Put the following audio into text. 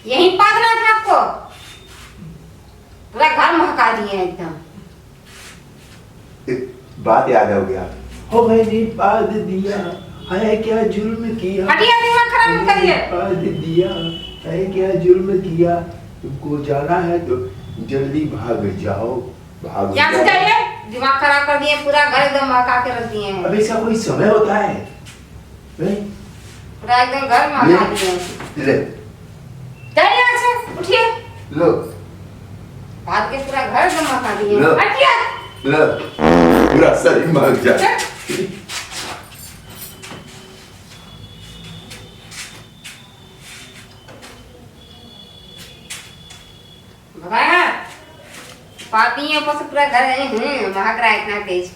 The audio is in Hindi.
यही पागल था आपको, पूरा घर महका दिए एकदम। बात याद हो गया, हो मैंने पाद दिया है क्या जुल्म किया, हटिया दिमाग खराब मत करिए। पाद दिया है क्या जुल्म किया, तुमको जाना है तो जल्दी भाग जाओ, भाग यहाँ से जाओ। जाइए, दिमाग खराब कर दिए, पूरा घर एकदम महका के रख दिए हैं। अब इसका कोई समय होता है? पूरा एकदम घर महका दिए। ले जाइए यहाँ से, उठिए। लो भाग के पूरा घर एकदम महका दिए। लो। हटिया। लो पूरा शरीर भाग जा। भगाया पाती है, ऊपर से पूरा घर महक रहा है इतना तेज।